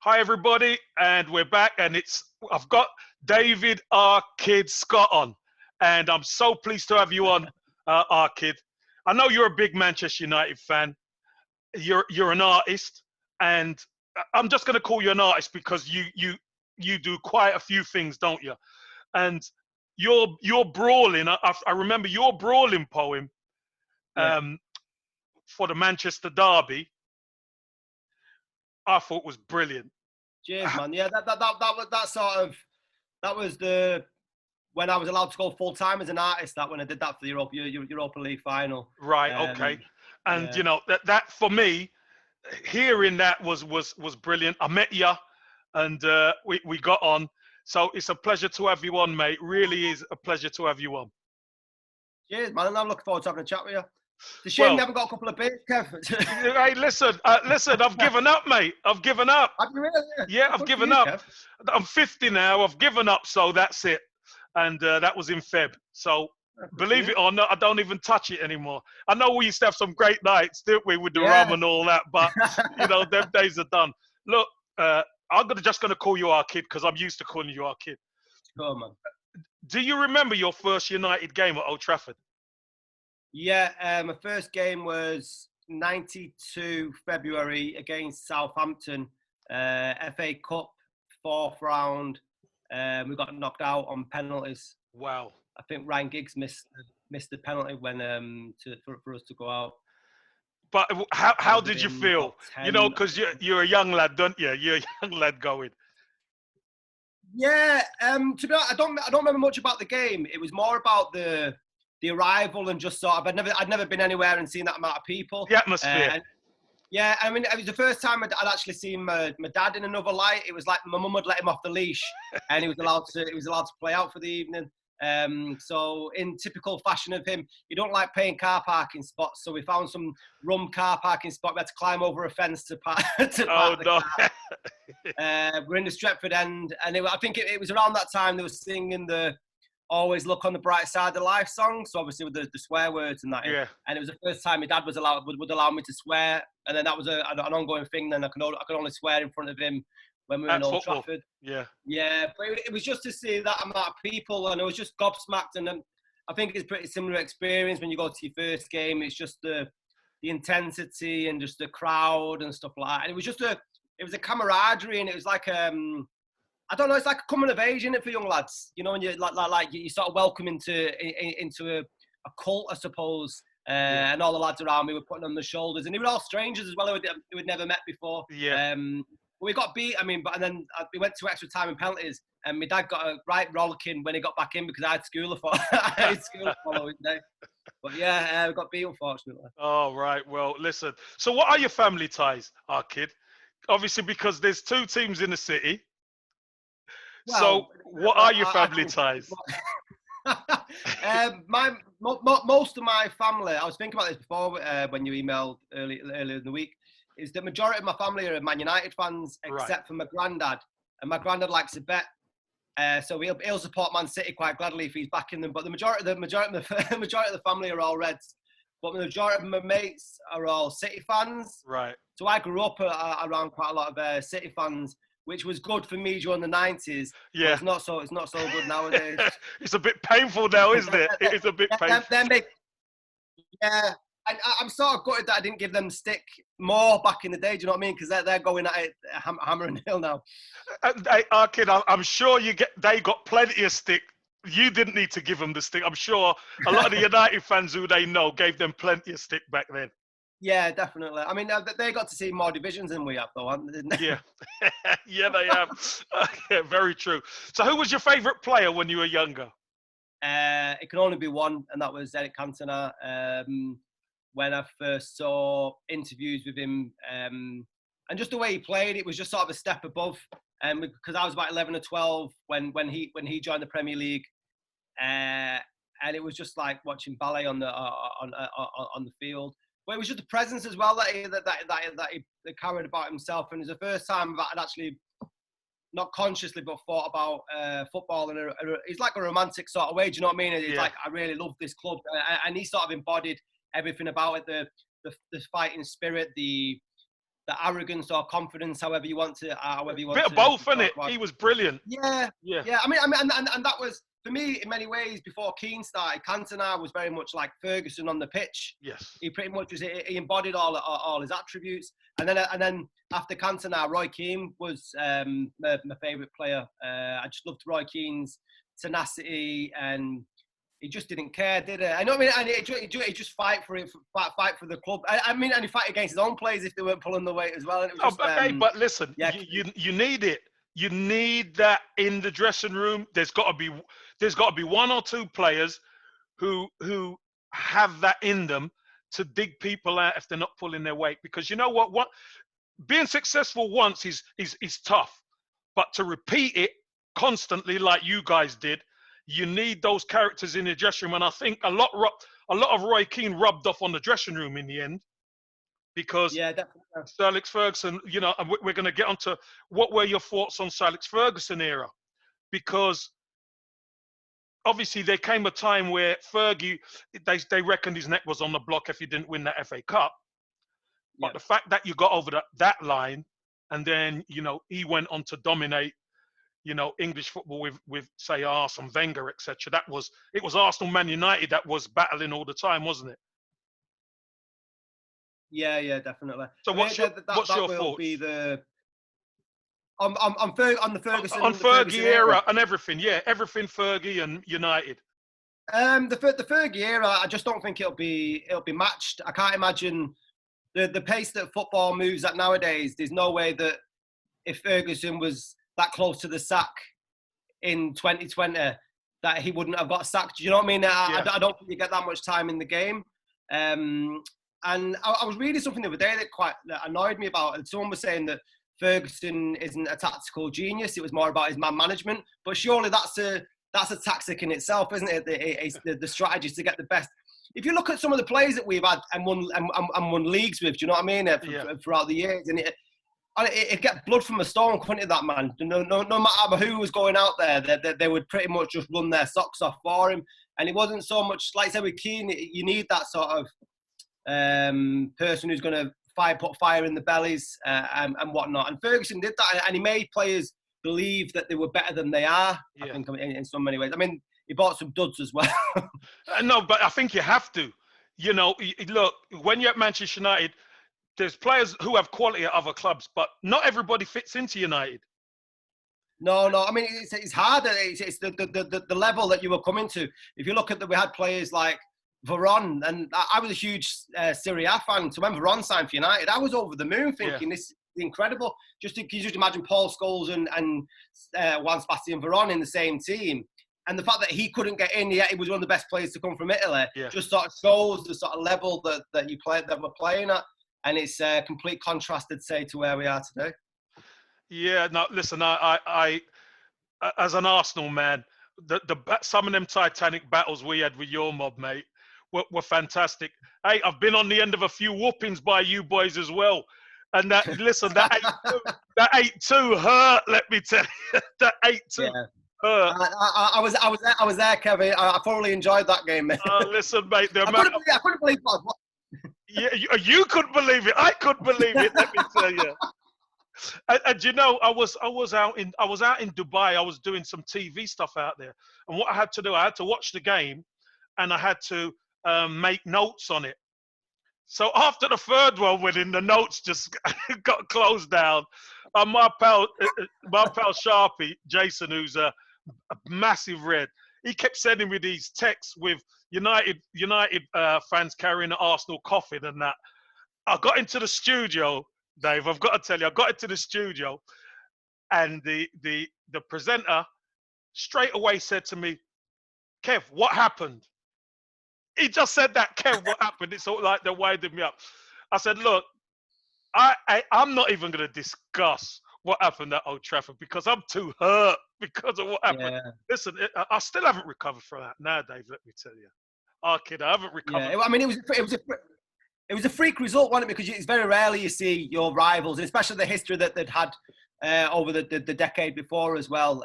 Hi everybody, and we're back, and I've got David R. Kidd Scott on, and I'm so pleased to have you on, R. Kidd. I know you're a big Manchester United fan. You're an artist, and I'm just going to call you an artist because you do quite a few things, don't you? And your brawling. I remember your brawling poem Yeah. um, for the Manchester Derby. I thought was brilliant. Cheers, man. Yeah, that was that was the when I was allowed to go full time as an artist. That when I did that for the Europa League final. Right. Okay. Um, And yeah. that for me, hearing that was brilliant. I met you, and we got on. So it's a pleasure to have you on, mate. Really is a pleasure to have you on. Cheers, man. And I'm looking forward to having a chat with you. It's a shame we Well, haven't got a couple of beers, Kev. hey, listen. I've given up, mate. I've given up. Have you really? Yeah, I've Good for given you, up. Kev. I'm 50 now. I've given up. So that's it. And that was in Feb. So Good for believe you. it or not, I don't even touch it anymore. I know we used to have some great nights, didn't we, with the rum Yeah. and all that, but them days are done. Look, just gonna call you our kid because I'm used to calling you our kid. Cool, man. Do you remember your first United game at Old Trafford? Yeah, my first game was 92 February against Southampton, FA Cup, fourth round. We got knocked out on penalties. Wow. I think Ryan Giggs missed the penalty when for us to go out. But That how would have did you been feel? what, 10. Because you're a young lad, don't you? You're a young lad going. Yeah, to be honest, I don't remember much about the game. It was more about the arrival and just sort of I'd never been anywhere and seen that amount of people. The atmosphere. Yeah, I mean, it was the first time I'd actually seen my dad in another light. It was like my mum had let him off the leash, and he was allowed to play out for the evening. So in typical fashion of him, you don't like paying car parking spots, so we found some rum car parking spot. We had to climb over a fence to park Oh the no. car. We're in the Stretford end, and I think it was around that time they were singing the "Always Look on the Bright Side of Life" song. So obviously with the swear words and that. Yeah. And it was the first time my dad would allow me to swear, and then that was an ongoing thing. Then I could only swear in front of him when we were in At Old football. Trafford. Yeah. Yeah, but it was just to see that amount of people, and I was just gobsmacked. And then I think it's a pretty similar experience when you go to your first game. It's just the intensity and just the crowd and stuff like that. And it was a camaraderie, and it was like I don't know, it's like a coming of age, isn't it, for young lads? You know, when you like you sort of welcome into a cult, I suppose. Yeah. And all the lads around me were putting on their shoulders, and they were all strangers as well who we'd never met before. Yeah. We got beat. I mean, and then we went to extra time and penalties, and my dad got a right rollicking when he got back in because I had school the following day. But yeah, we got beat, unfortunately. Oh, right. Well, listen. So what are your family ties, our kid? Obviously, because there's two teams in the city. Well, So what are your family I ties? Most of my family, I was thinking about this before when you emailed earlier in the week, is the majority of my family are Man United fans, except for my granddad. And my granddad likes to bet. So he'll support Man City quite gladly if he's backing them. But the majority of the family are all Reds. But the majority of my mates are all City fans. Right. So I grew up around quite a lot of City fans, which was good for me during the 90s. Yeah. It's not so good nowadays. It's a bit painful now, isn't it? It is a bit painful. Yeah. I'm sort of gutted that I didn't give them stick more back in the day. Do you know what I mean? Because they're going at it hammer and nail now. Our kid, I'm sure they got plenty of stick. You didn't need to give them the stick. I'm sure a lot of the United fans who they know gave them plenty of stick back then. Yeah, definitely. I mean, they got to see more divisions than we have, though, didn't they? Yeah, yeah, they have. Yeah, very true. So, who was your favourite player when you were younger? It can only be one, and that was Eric Cantona. When I first saw interviews with him, and just the way he played, it was just sort of a step above. Because I was about 11 or 12 when he joined the Premier League, and it was just like watching ballet on the field. But it was just the presence as well that he carried about himself, and it was the first time that I'd actually, not consciously, but thought about football. And he's like a romantic sort of way. Do you know what I mean? It's like, I really love this club, and he sort of embodied everything about it: the fighting spirit, the the arrogance or confidence, however you want to Bit of both, innit? He was brilliant. Yeah, yeah. yeah. I mean, and that was for me in many ways before Keane started. Cantona was very much like Ferguson on the pitch. Yes. He pretty much was. He embodied all his attributes. And then after Cantona, Roy Keane was my favourite player. I just loved Roy Keane's tenacity, and he just didn't care, did he? I know. I mean, and he just fight for it, fight for the club. I mean, and he fight against his own players if they weren't pulling the weight as well. And it was just, but listen, yeah. you need it. You need that in the dressing room. There's got to be one or two players who have that in them to dig people out if they're not pulling their weight. Because you know what being successful once is tough, but to repeat it constantly like you guys did, you need those characters in the dressing room. And I think a lot of Roy Keane rubbed off on the dressing room in the end, because definitely. Sir Alex Ferguson, you know, and we're going to get onto what were your thoughts on Sir Alex Ferguson era, because obviously there came a time where Fergie, they reckoned his neck was on the block if he didn't win that FA Cup. But the fact that you got over that line, and then, you know, he went on to dominate, you know, English football with say Arsene Wenger, etc. It was Arsenal, Man United that was battling all the time, wasn't it? Yeah, definitely. So what's your thoughts? Be the on the Ferguson on the Fergie era and everything, everything Fergie and United. The Fergie era, I just don't think it'll be matched. I can't imagine the pace that football moves at nowadays. There's no way that if Ferguson was that close to the sack in 2020, that he wouldn't have got sacked. Do you know what I mean? I don't think you get that much time in the game. And I was reading something the other day that annoyed me about it. Someone was saying that Ferguson isn't a tactical genius. It was more about his man management. But surely that's a tactic in itself, isn't it? It's the strategy to get the best. If you look at some of the players that we've had and won leagues with, do you know what I mean? Throughout the years, and it get blood from a stone, couldn't it, that man? No matter who was going out there, they would pretty much just run their socks off for him. And it wasn't so much, like I said with Keane, you need that sort of person who's going to put fire in the bellies and whatnot. And Ferguson did that, and he made players believe that they were better than they are, I think, in so many ways. I mean, he bought some duds as well. No, but I think you have to. You know, look, when you're at Manchester United, there's players who have quality at other clubs, but not everybody fits into United. No. I mean, it's hard. It's the level that you were coming to. If you look at we had players like Varane, and I was a huge Serie A fan. So when Varane signed for United, I was over the moon thinking this is incredible. Can you just imagine Paul Scholes and Juan Sebastian Varane in the same team? And the fact that he couldn't get in, yet he was one of the best players to come from Italy, just sort of shows the sort of level that we're playing at. And it's a complete contrast, I'd say, to where we are today. Yeah, no, listen, I as an Arsenal man, some of them Titanic battles we had with your mob, mate, were fantastic. Hey, I've been on the end of a few whoopings by you boys as well. And that 8-2 hurt, let me tell you. That 8-2 hurt. I was there, Kevin. I thoroughly enjoyed that game, mate. Listen, mate, I couldn't believe that. Yeah, you couldn't believe it. I couldn't believe it. Let me tell you. And you know, I was out in Dubai. I was doing some TV stuff out there, and what I had to do, I had to watch the game, and I had to make notes on it. So after the third one, when the notes just got closed down, my pal Sharpie Jason, who's a massive red, he kept sending me these texts with United fans carrying the Arsenal coffin and that. I got into the studio, Dave. I've got to tell you, I got into the studio, and the presenter straight away said to me, "Kev, what happened?" He just said that, "Kev, what happened?" It's all like they're winding me up. I said, "Look, I'm not even going to discuss what happened at Old Trafford because I'm too hurt because of what happened." Yeah. Listen, I still haven't recovered from that now, Dave. Let me tell you, kid, I haven't recovered. Yeah, I mean, it was a freak result, wasn't it? Because it's very rarely you see your rivals, and especially the history that they'd had over the decade before as well.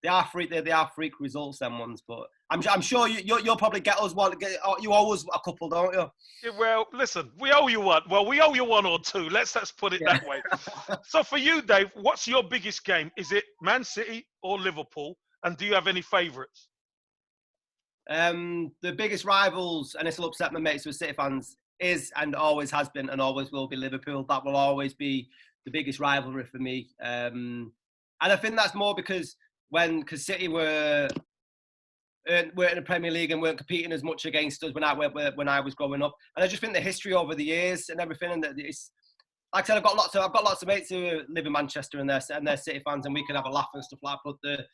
They are freak results, them ones. But I'm sure you'll probably get us one. You owe us a couple, don't you? Yeah, well, listen, we owe you one. Well, we owe you one or two. Let's put it Yeah. that way. So for you, Dave, what's your biggest game? Is it Man City or Liverpool? And do you have any favourites? The biggest rivals, and this will upset my mates who are City fans, is and always has been and always will be Liverpool. That will always be the biggest rivalry for me. And I think that's more because City weren't in the Premier League and weren't competing as much against us when I was growing up. And I just think the history over the years and everything, and that it's like I said, I've got lots of mates who live in Manchester and they're City fans, and we can have a laugh and stuff like that. But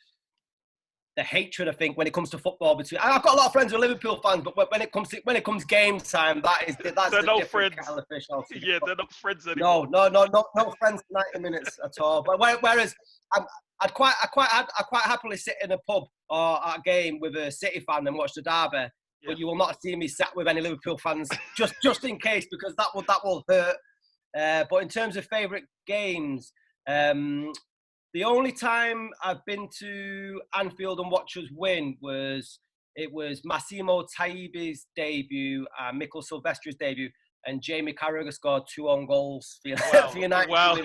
the hatred, I think, when it comes to football between, I've got a lot of friends who are Liverpool fans, but when it comes game time, that's they're the no different friends. kettle of fish. Yeah, they're not friends anymore. No friends for 90 minutes at all. But whereas I'd quite happily sit in a pub or at a game with a City fan and watch the derby. Yeah. But you will not see me sat with any Liverpool fans just in case, because that will hurt. But in terms of favourite games, the only time I've been to Anfield and watched us win was Massimo Taibi's debut, Mikkel Silvestri's debut, and Jamie Carragher scored 2 own goals for United. Wow.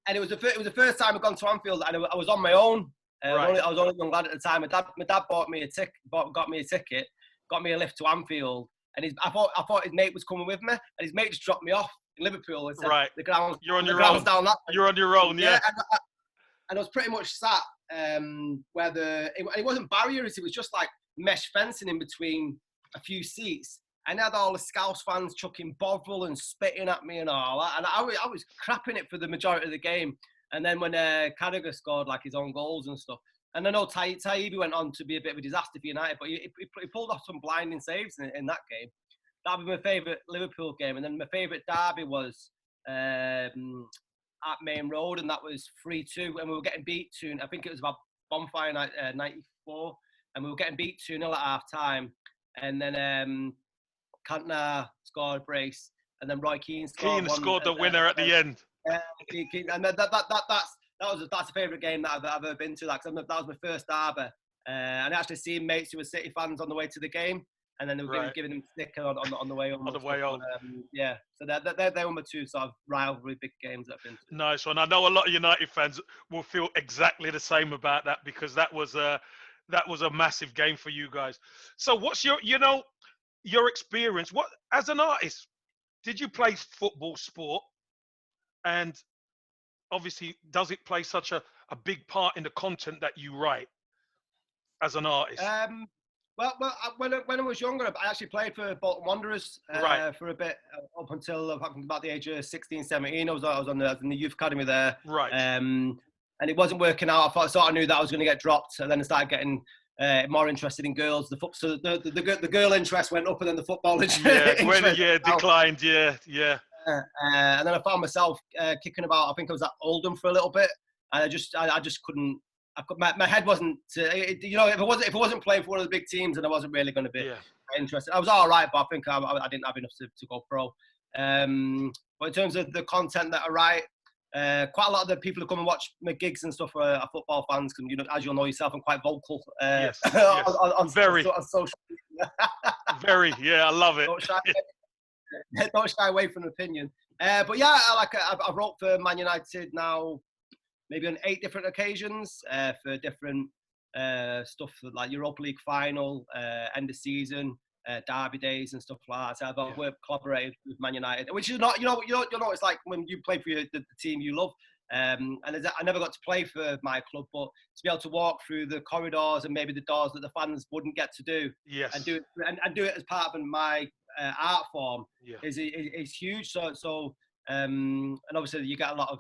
And it was the first time I'd gone to Anfield, and I was on my own. Right. I was only a young lad at the time. My dad got me a ticket, got me a lift to Anfield, and I thought his mate was coming with me, and his mate just dropped me off in Liverpool and said, right. You're on your own. Down that way. You're on your own, yeah. And I was pretty much sat where it wasn't barriers, it was just like mesh fencing in between a few seats. And I had all the Scouse fans chucking Bovril and spitting at me and all that. And I was crapping it for the majority of the game. And then when Carragher scored like his own goals and stuff, and I know Taibi went on to be a bit of a disaster for United, but he pulled off some blinding saves in that game. That was my favourite Liverpool game. And then my favourite derby was at Main Road, and that was 3-2. And we were getting beat 2. I think it was about Bonfire 94. And we were getting beat 2-0 at half-time. And then Cantona scored a brace. And then Roy Keane scored the winner at the end. And that's a favourite game that I've ever been to. Like, that was my first derby. And I actually seen mates who were City fans on the way to the game. And then they were giving them sticker on the way home. On the way home. Yeah. So they were my 2 sort of rivalry big games that I've been to. Nice one. I know a lot of United fans will feel exactly the same about that, because that was a massive game for you guys. So what's your experience? What, as an artist, did you play football sport? And obviously, does it play such a big part in the content that you write as an artist? Well, when I was younger, I actually played for Bolton Wanderers for a bit, up until about the age of 16, 17. I was in the youth academy there. Right. And it wasn't working out. I sort of knew that I was going to get dropped, and then I started getting more interested in girls. So the girl interest went up, and then the football interest declined. Yeah. And then I found myself kicking about. I think I was at Oldham for a little bit, and I just couldn't. My head wasn't, if it wasn't playing for one of the big teams, then I wasn't really going to be interested. I was all right, but I think I didn't have enough to go pro. But in terms of the content that I write, quite a lot of the people who come and watch my gigs and stuff are football fans. And as you'll know yourself, I'm quite vocal. Yes. On social media. Very, yeah, I love it. Don't shy away from an opinion. But yeah, I've wrote for Man United now, maybe on 8 different occasions for different stuff like Europa League final, end of season, derby days and stuff like that. So I've collaborated with Man United, which is not, you know what it's like when you play for the team you love. And I never got to play for my club, but to be able to walk through the corridors and maybe the doors that the fans wouldn't get to do, and do it as part of my art form is huge. So and obviously you get a lot of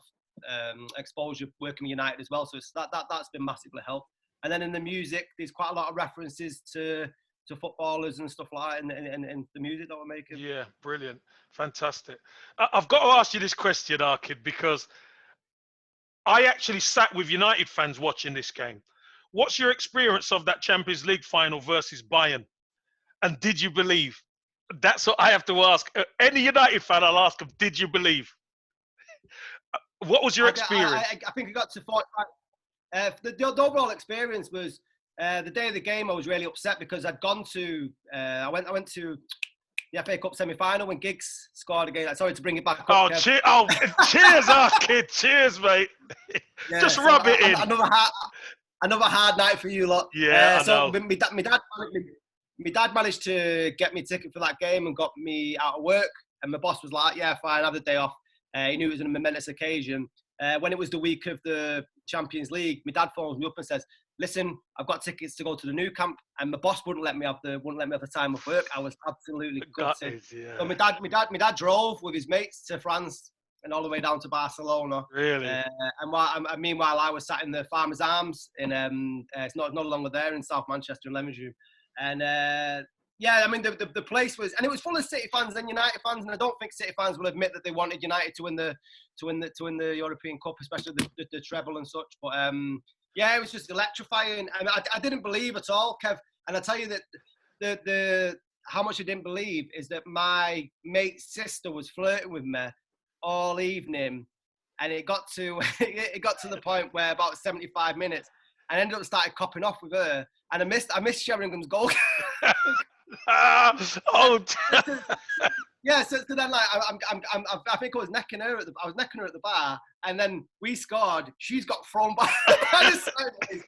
exposure working with United as well, so that's been massively helped. And then in the music, there's quite a lot of references to footballers and stuff like that in the music that we're making. Yeah, brilliant, fantastic. I've got to ask you this question, R Kid, because I actually sat with United fans watching this game. What's your experience of that Champions League final versus Bayern? And did you believe? That's what I have to ask. Any United fan, I'll ask them, did you believe? What was your experience? I think I got to 45. The overall experience was The day of the game, I was really upset because I'd gone to. I went to the FA Cup semi-final when Giggs scored again. Sorry to bring it back up. Oh, Kev. cheers, R Kid. Cheers, mate. Yeah, Just so rub it in. Another hard night for you lot. Yeah, I so know. my dad managed to get me a ticket for that game and got me out of work. And my boss was like, "Yeah, fine, have the day off." He knew it was a momentous occasion. When it was the week of the Champions League, my dad phones me up and says, "Listen, I've got tickets to go to the Nou Camp," and my boss wouldn't let me have the time of work. I was absolutely gutted. Yeah. So my dad drove with his mates to France and all the way down to Barcelona. Really? And meanwhile, I was sat in the Farmers Arms in it's not longer there in South Manchester in Leamington. And yeah, I mean the place was, and it was full of City fans and United fans, and I don't think City fans will admit that they wanted United to win the European Cup, especially the treble and such. But yeah, it was just electrifying. I didn't believe at all, Kev. And I tell you that the how much I didn't believe is that my mate's sister was flirting with me all evening, and it got to the point where about 75 minutes, I ended up started copping off with her, and I missed Sheringham's goal. Oh. Yeah, so then like I think I was necking her at the bar, and then we scored. She's got thrown by the side,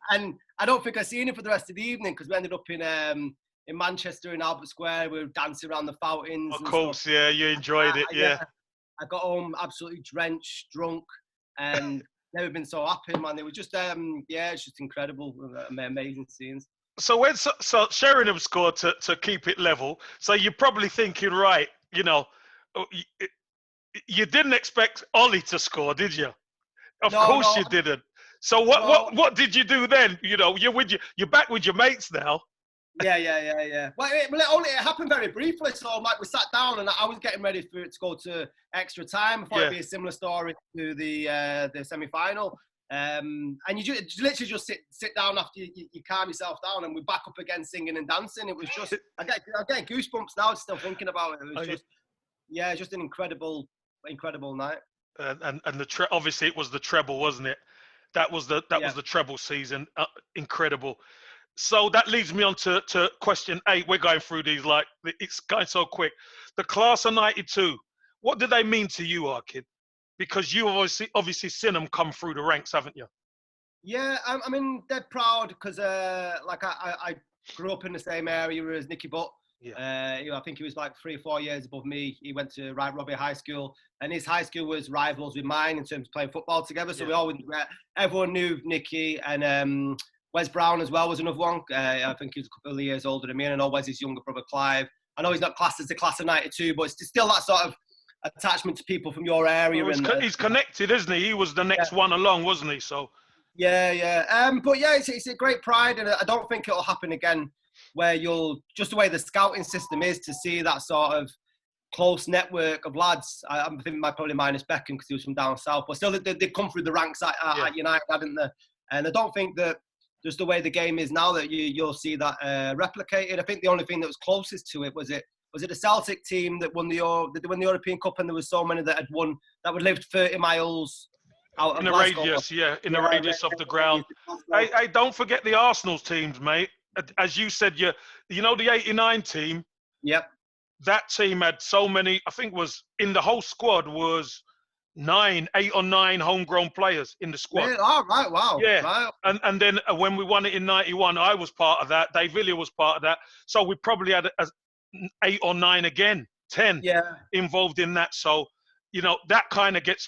and I don't think I seen her for the rest of the evening because we ended up in Manchester in Albert Square. We were dancing around the fountains. Of course, stuff. Yeah, you enjoyed it, yeah. I got home absolutely drenched, drunk, and never been so happy, man. It was just it's just incredible, amazing scenes. So Sheringham scored to keep it level. So you're probably thinking, right, you didn't expect Ollie to score, did you? Of course you didn't. So what did you do then? You're back with your mates now. Yeah. Well, it happened very briefly. So like we sat down and I was getting ready for it to go to extra time. I thought it'd be a similar story to the semi-final. And you literally just sit down after you calm yourself down, and we're back up again singing and dancing. It was just I get goosebumps now still thinking about it. It was just an incredible night. And obviously it was the treble, wasn't it? That was the treble season. Incredible. So that leads me on to question 8. We're going through these like it's going so quick. The class of '92. What do they mean to you, R Kid? Because you obviously seen them come through the ranks, haven't you? Yeah, I mean they're proud because like I grew up in the same area as Nicky Butt. Yeah. I think he was like 3 or 4 years above me. He went to Robbie High School, and his high school was rivals with mine in terms of playing football together. So everyone knew Nicky, and Wes Brown as well was another one. I think he was a couple of years older than me, and I know Wes' younger brother Clive. I know he's not classed as the class of '92, but it's still that sort of attachment to people from your area. Well, he's connected, isn't he? He was the next one along, wasn't he? So. Yeah. But yeah, it's a great pride, and I don't think it'll happen again where just the way the scouting system is, to see that sort of close network of lads. I think probably minus Beckham because he was from down south, but still they come through the ranks at United, hadn't they? And I don't think that just the way the game is now that you'll see that replicated. I think the only thing that was closest to it was it the Celtic team that won the European Cup, and there was so many that would lived 30 miles out in of the Glasgow. Radius, in the radius of the ground. Hey, don't forget the Arsenal's teams, mate. As you said, you know the '89 team. Yep. That team had so many. I think was in the whole squad was 8 or 9 homegrown players in the squad. Really? Oh, right, wow. Yeah. Right. And then when we won it in '91, I was part of that. Dave Villiers was part of that. So we probably had 8 or 9 again, 10 involved in that. So, that kind of gets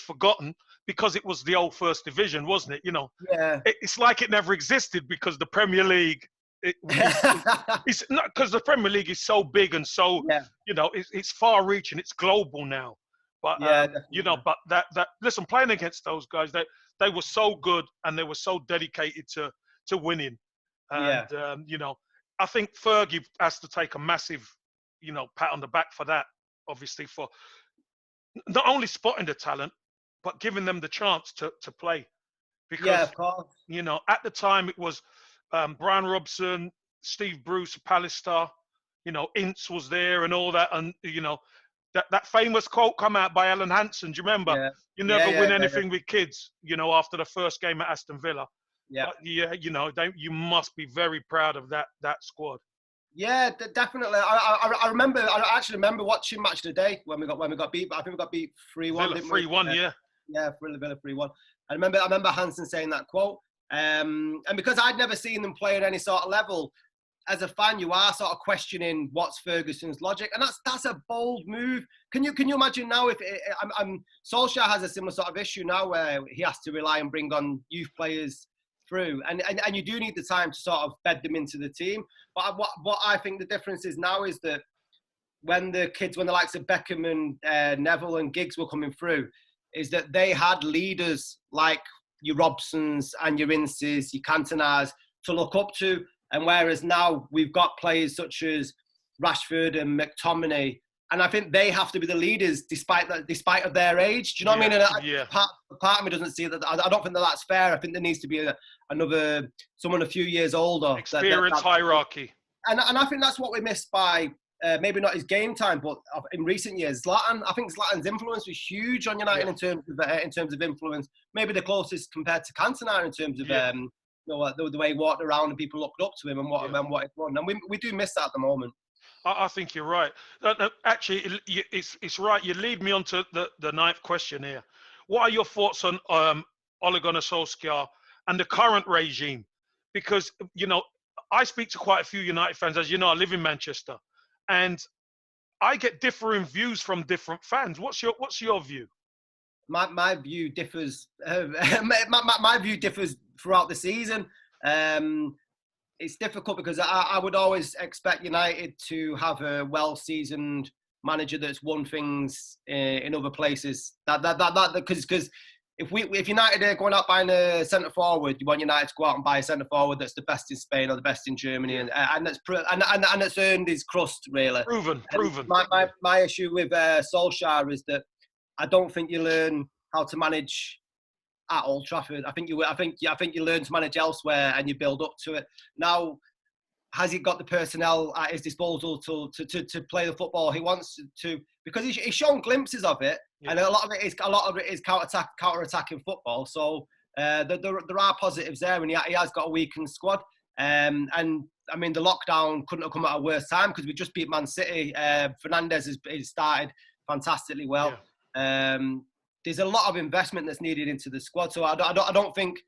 forgotten because it was the old First Division, wasn't it? Yeah. It's like it never existed because the Premier League. It's not because the Premier League is so big and so it's far-reaching. It's global now. But but that listen, playing against those guys, they were so good and they were so dedicated to winning. And I think Fergie has to take a massive, pat on the back for that. Obviously, for not only spotting the talent, but giving them the chance to play. Because of course. At the time it was Brian Robson, Steve Bruce, Pallister, Ince was there and all that, and that famous quote come out by Alan Hansen. Do you remember? You never win anything with kids. After the first game at Aston Villa, Yeah. But yeah, you must be very proud of that squad. Yeah, definitely. I remember. I actually remember watching Match of the Day when we got beat. I think we got beat 3-1. Villa Didn't we? 3-1, yeah. Yeah, Villa 3-1. I remember Hansen saying that quote. And because I'd never seen them play at any sort of level, as a fan, you are sort of questioning what's Ferguson's logic, and that's a bold move. Can you imagine now if Solskjaer has a similar sort of issue now where he has to rely and bring on youth players through, and you do need the time to sort of bed them into the team. But what I think the difference is now is that when the likes of Beckham and Neville and Giggs were coming through, is that they had leaders like your Robsons and your Inces, your Cantonas to look up to. And whereas now we've got players such as Rashford and McTominay, and I think they have to be the leaders despite of their age. Do you know what I mean? And part of me doesn't see that. I don't think that's fair. I think there needs to be someone a few years older. Experience hierarchy. And I think that's what we missed by maybe not his game time, but in recent years, Zlatan. I think Zlatan's influence was huge on United in terms of influence. Maybe the closest compared to Cantona in terms of the way he walked around and people looked up to him and what he won. And we do miss that at the moment. I think you're right. Actually, it's right. You lead me on to the ninth question here. What are your thoughts on Ole Gunnar Solskjaer and the current regime? Because, I speak to quite a few United fans. As you know, I live in Manchester. And I get differing views from different fans. What's your view? My view differs. My view differs throughout the season. It's difficult because I would always expect United to have a well-seasoned manager that's won things in other places. Because if United are going out buying a centre forward, you want United to go out and buy a centre forward that's the best in Spain or the best in Germany, and that's earned his crust really. Proven. My issue with Solskjaer is that I don't think you learn how to manage at Old Trafford. I think you learn to manage elsewhere and you build up to it. Now, has he got the personnel at his disposal to play the football he wants to? Because he's shown glimpses of it, and a lot of it is counter-attacking football. So there are positives there, and he has got a weakened squad. And I mean, the lockdown couldn't have come at a worse time because we just beat Man City. Fernandes has started fantastically well. Yeah. There's a lot of investment that's needed into the squad, so I don't think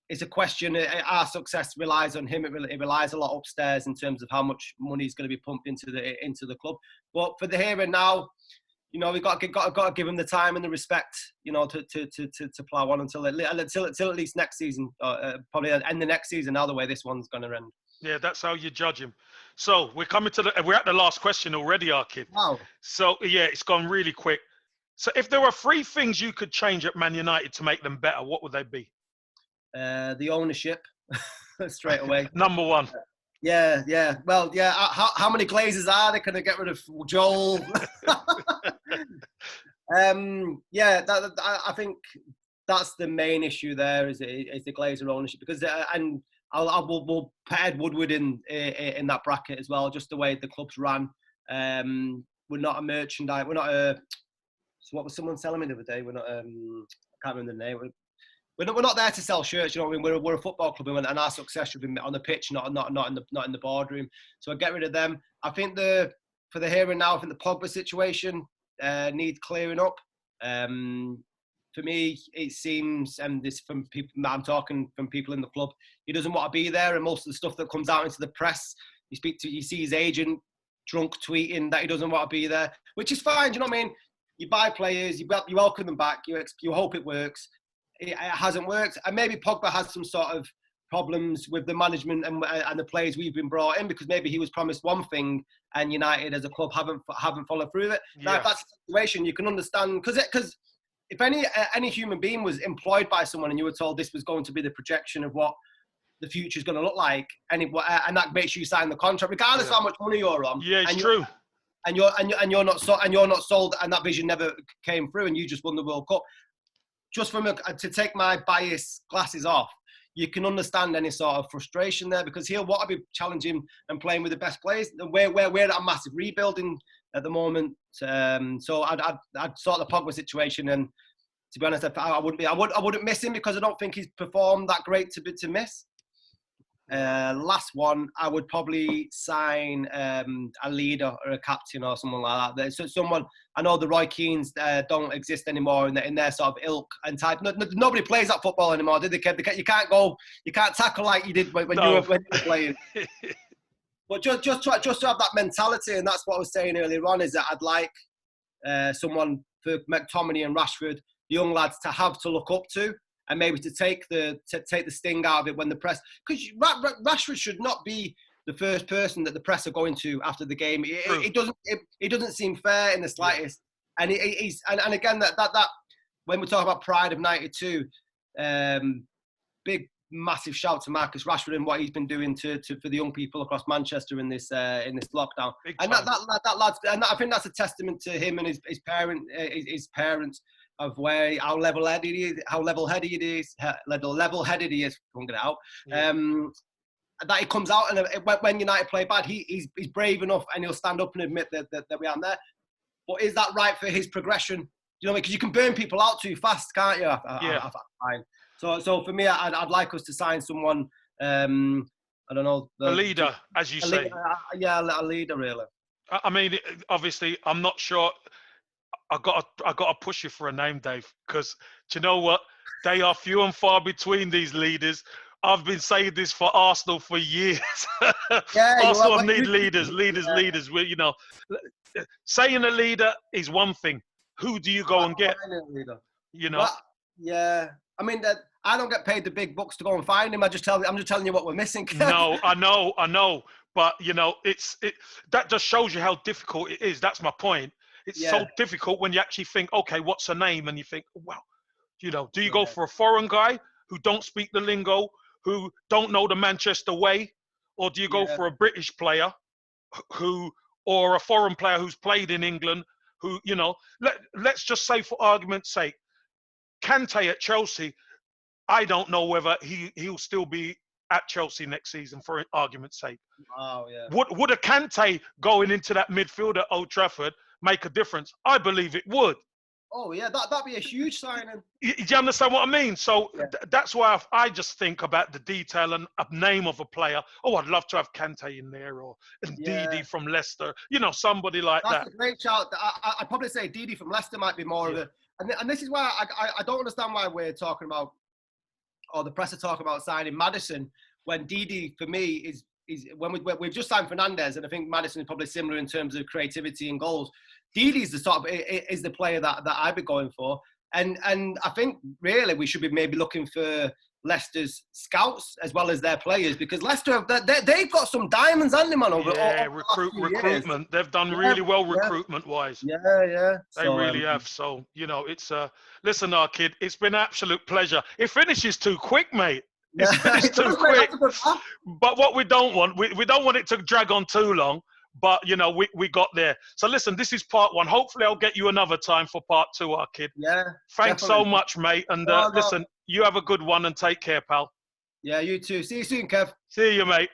it's a question. Our success relies on him. It relies a lot upstairs in terms of how much money is going to be pumped into the club. But for the here and now, we've got to give him the time and the respect, to plough on until at least next season, probably end the next season. Now the way this one's going to end. Yeah, that's how you judge him. So we're at the last question already, R Kid. Wow. So yeah, it's gone really quick. So if there were 3 things you could change at Man United to make them better, what would they be? The ownership, straight away. Number 1. Yeah. Well, yeah. How many Glazers are there? Can they get rid of Joel? I think that's the main issue there is the Glazer ownership because we'll put Ed Woodward in that bracket as well. Just the way the club's ran. We're not a merchandise. We're not a. So what was someone telling me the other day? We're not. I can't remember the name. We're not there to sell shirts. You know what I mean? We're a football club, and our success should be on the pitch, not in the boardroom. So I get rid of them. I think for the here and now, I think the Pogba situation needs clearing up. For me, it seems, and this from people, I'm talking from people in the club, he doesn't want to be there, and most of the stuff that comes out into the press, you see his agent drunk tweeting that he doesn't want to be there, which is fine. Do you know what I mean? You buy players, you welcome them back, you hope it works. It hasn't worked, and maybe Pogba has some sort of problems with the management and the players we've been brought in because maybe he was promised one thing and United as a club haven't followed through it. Yeah. Now, if that's the situation, you can understand because if any human being was employed by someone and you were told this was going to be the projection of what the future is going to look like, and that makes you sign the contract, regardless of how much money you're on. Yeah, it's true. And you're not sold, and that vision never came through, and you just won the World Cup. Just to take my bias glasses off, you can understand any sort of frustration there because he'll want to be challenging and playing with the best players. We're at a massive rebuilding at the moment, so I'd sort the Pogba situation and to be honest, I wouldn't miss him because I don't think he's performed that great to miss. Last one, I would probably sign a leader or a captain or someone like that. So someone, I know the Roy Keanes don't exist anymore in their sort of ilk and type. Nobody plays that football anymore, do they? You can't tackle like you did when you were playing. But just to have that mentality, and that's what I was saying earlier on, is that I'd like someone for McTominay and Rashford, the young lads, to have to look up to. And maybe to take the sting out of it when the press, because Rashford should not be the first person that the press are going to after the game. It doesn't seem fair in the slightest. And he's again that when we talk about pride of '92, big massive shout to Marcus Rashford and what he's been doing for the young people across Manchester in this lockdown. And that lad, and I think that's a testament to him and his parents. Of how level-headed he is. Can't get it out. Yeah. That he comes out and when United play bad, he's brave enough and he'll stand up and admit that we aren't there. But is that right for his progression? You know, because you can burn people out too fast, can't you? So for me, I'd like us to sign someone. I don't know. A leader, as you say. A leader, really. I mean, obviously, I'm not sure. I got to push you for a name, Dave, because do you know what? They are few and far between, these leaders. I've been saying this for Arsenal for years. Arsenal need leaders. You know, saying a leader is one thing. Who do you go and get? You know. Yeah, I mean that. I don't get paid the big bucks to go and find him. I'm just telling you what we're missing. No, I know. But you know, that just shows you how difficult it is. That's my point. It's so difficult when you actually think, okay, what's her name? And you think, well, you know, do you go for a foreign guy who don't speak the lingo, who don't know the Manchester way? Or do you go for a British player or a foreign player who's played in England, who, you know, let's just say for argument's sake, Kante at Chelsea, I don't know whether he'll still be at Chelsea next season, for argument's sake. Oh, yeah. Would a Kante going into that midfield at Old Trafford make a difference? I believe it would. Oh yeah, that'd be a huge signing. Do you understand what I mean? So that's why I just think about the detail and a name of a player. Oh, I'd love to have Kante in there, or Didi from Leicester. You know, somebody like that. That's a great shout. I'd probably say Didi from Leicester might be more of a. And this is why I don't understand why we're talking about, or the press are talking about signing Maddison, when Didi for me is when we've just signed Fernandes, and I think Maddison is probably similar in terms of creativity and goals. Didi's the player that I'd be going for, and I think really we should be maybe looking for Leicester's scouts as well as their players, because Leicester they've got some diamonds on them over. Recruitment. They've done really well recruitment wise. Yeah. They really have. So you know, it's listen, our kid, it's been an absolute pleasure. It finishes too quick, mate. It's finished too quick. But what we don't want, we don't want it to drag on too long. But, you know, we got there. So, listen, this is part one. Hopefully, I'll get you another time for part two, our kid. Yeah. Thanks so much, mate. And listen, you have a good one and take care, pal. Yeah, you too. See you soon, Kev. See you, mate.